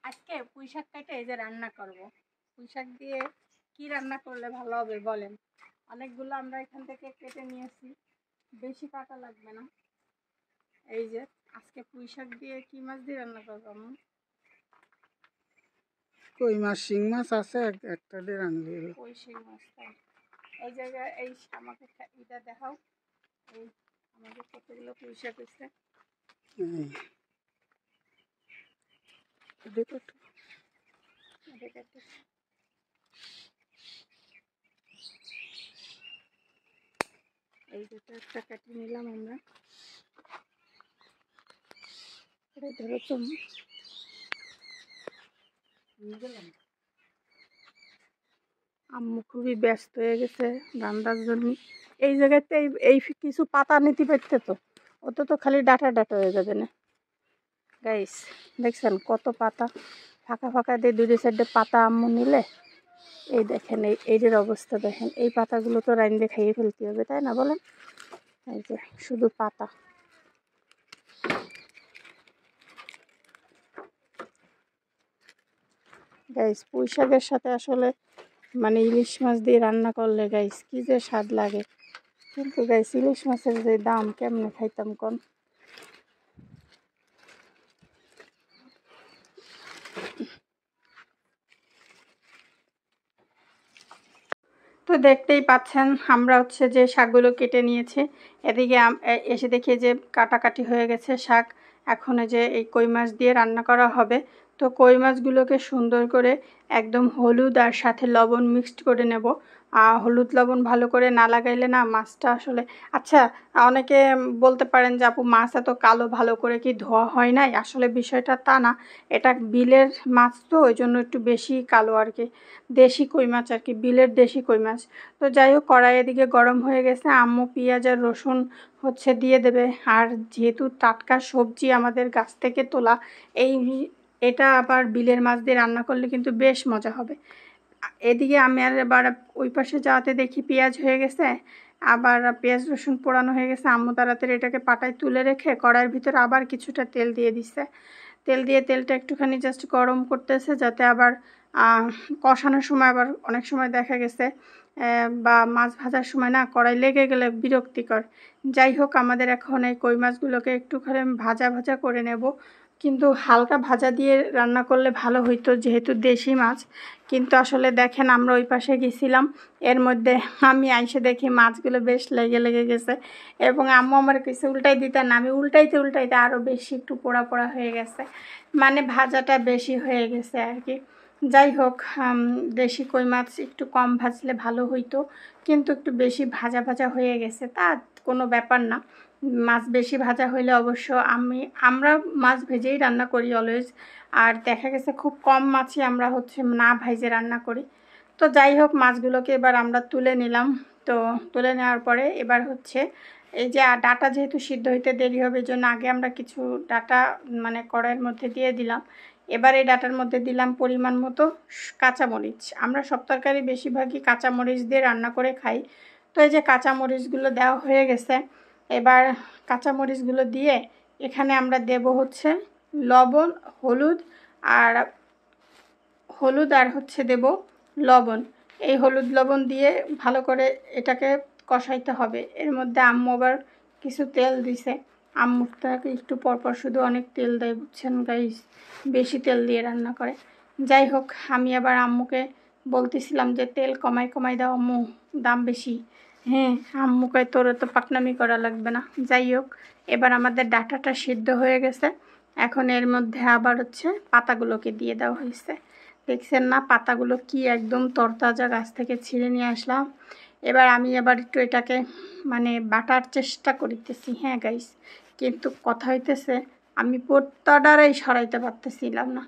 আজকে পুঁই শাক কেটে এই যে রান্না করব। পুঁই শাক দিয়ে কি রান্না করলে ভালো হবে বলেন? অনেকগুলো আমরা এখান থেকে কেটে নিয়েছি, বেশি কাটা লাগবে না। এই যে আজকে পুঁই শাক দিয়ে কি মাছ দিয়ে রান্না করবো? কই মাছ, শিং মাছ আছে একটা দিয়ে রান্না। কই শিং মাছ। এই জায়গায় এই আমাকে এটা দেখাও, এই আমাদের কতগুলো পুঁই শাক হয়েছে। এই যেটা একটা কাটি নিলাম আমরা। ধরো তুমি আম্মু খুবই ব্যস্ত হয়ে গেছে রান্নার জন্য। এই জায়গাতে এই কিছু পাতা নিতে পারতে তো, ওটা তো খালি ডাটা ডাটা হয়ে যাবে না। গাইস দেখছেন কত পাতা ফাঁকা ফাঁকা দিয়ে দুই সাইডে পাতা আম্মু নিলে। এই দেখেন এইটার অবস্থা দেখেন, এই পাতাগুলো তো রাইন্দে খাইয়ে ফেলতে হবে, তাই না বলেন? এই যে শুধু পাতা। গাইস পুঁই শাকের সাথে আসলে মানে ইলিশ মাছ দিয়ে রান্না করলে গাইস কি যে স্বাদ লাগে। কিন্তু গাইস ইলিশ মাছের যে দাম, কেমনে খাইতাম কোন? তো দেখতেই পাচ্ছেন আমরা হচ্ছে যে শাকগুলো কেটে নিয়েছি। এদিকে এসে দেখি যে কাটাকাটি হয়ে গেছে শাক। এখন যে এই কই মাছ দিয়ে রান্না করা হবে। তো কই মাছগুলোকে সুন্দর করে একদম হলুদ আর সাথে লবণ মিক্সড করে নেব। হলুদ লবণ ভালো করে না লাগাইলে না মাছটা আসলে, আচ্ছা অনেকে বলতে পারেন যে আপু মাছ এত কালো ভালো করে কি ধোয়া হয় নাই? আসলে বিষয়টা তা না, এটা বিলের মাছ তো ওই জন্য একটু বেশি কালো আর কি। দেশি কই মাছ আর কি, বিলের দেশি কই মাছ। তো যাই হোক কড়াই এদিকে গরম হয়ে গেছে, আম্মু পেঁয়াজ আর রসুন হচ্ছে দিয়ে দেবে। আর যেহেতু টাটকা সবজি আমাদের গাছ থেকে তোলা, এটা আবার বিলের মাছ দিয়ে রান্না করলে কিন্তু বেশ মজা হবে। এদিকে আমি আর এবার ওই পাশে যাওয়াতে দেখি পেঁয়াজ হয়ে গেছে, আবার পেঁয়াজ রসুন পোড়ানো হয়ে গেছে। আম্মু তাড়াতাড়ি এটাকে পাটায় তুলে রেখে কড়াইয়ের ভিতরে আবার কিছুটা তেল দিয়ে দিচ্ছে। তেল দিয়ে তেলটা একটুখানি জাস্ট গরম করতেছে, যাতে আবার কষানোর সময় আবার অনেক সময় দেখা গেছে বা মাছ ভাজার সময় না কড়াই লেগে গেলে বিরক্তিকর। যাই হোক আমাদের এখন এই কই মাছগুলোকে একটুখানি ভাজা ভাজা করে নেব। কিন্তু হালকা ভাজা দিয়ে রান্না করলে ভালো হইতো যেহেতু দেশি মাছ। কিন্তু আসলে দেখেন আমরা ওই পাশে গেছিলাম, এর মধ্যে আমি আইসে দেখি মাছগুলো বেশ লেগে লেগে গেছে। এবং আম্মু আমার কিছু উল্টাই দিতে না, আমি উল্টাইতে উল্টাইতে আরও বেশি একটু পোড়া পোড়া হয়ে গেছে, মানে ভাজাটা বেশি হয়ে গেছে আর কি। যাই হোক দেশি কই মাছ একটু কম ভাজলে ভালো হইতো, কিন্তু একটু বেশি ভাজা ভাজা হয়ে গেছে, তা কোনো ব্যাপার না। মাছ বেশি ভাজা হইলে অবশ্য আমরা মাছ ভেজেই রান্না করি অলওয়েজ। আর দেখা গেছে খুব কম মাছই আমরা হচ্ছে না ভেজে রান্না করি। তো যাই হোক মাছগুলোকে এবার আমরা তুলে নিলাম। তো তুলে নেওয়ার পরে এবার হচ্ছে এই যে ডাটা যেহেতু সিদ্ধ হইতে দেরি হবে, এই জন্য আগে আমরা কিছু ডাটা মানে কড়াইয়ের মধ্যে দিয়ে দিলাম। এবার এই ডাটার মধ্যে দিলাম পরিমাণ মতো কাঁচামরিচ। আমরা সব তরকারি বেশিরভাগই কাঁচামরিচ দিয়ে রান্না করে খাই। তো এই যে কাঁচামরিচগুলো দেওয়া হয়ে গেছে। এবার কাঁচামরিচগুলো দিয়ে এখানে আমরা দেব হচ্ছে লবণ, হলুদ আর হচ্ছে দেব লবণ। এই হলুদ লবণ দিয়ে ভালো করে এটাকে কষাইতে হবে। এর মধ্যে আম্মু আবার কিছু তেল দিছে। আম্মুর তাকে একটু পরপর শুধু অনেক তেল দেয়, বুঝছেন গাইস, বেশি তেল দিয়ে রান্না করে। যাই হোক আমি আবার আম্মুকে বলতেছিলাম যে তেল কমাই কমাই দাও আম্মু, দাম বেশি। হ্যাঁ আম্মুকে তোর তো পাকনামি করা লাগবে না। যাই হোক এবার আমাদের ডাটাটা সিদ্ধ হয়ে গেছে। এখন এর মধ্যে আবার হচ্ছে পাতাগুলোকে দিয়ে দেওয়া হয়েছে। দেখছেন না পাতাগুলো কি একদম তরতাজা, গাছ থেকে ছিঁড়ে নিয়ে আসলাম। এবার আমি আবার একটু এটাকে মানে বাটার চেষ্টা করিতেছি, হ্যাঁ গাইস, কিন্তু কথা হইতেছে আমি পোর্তাডারাই সরাইতে পারতেছিলাম না।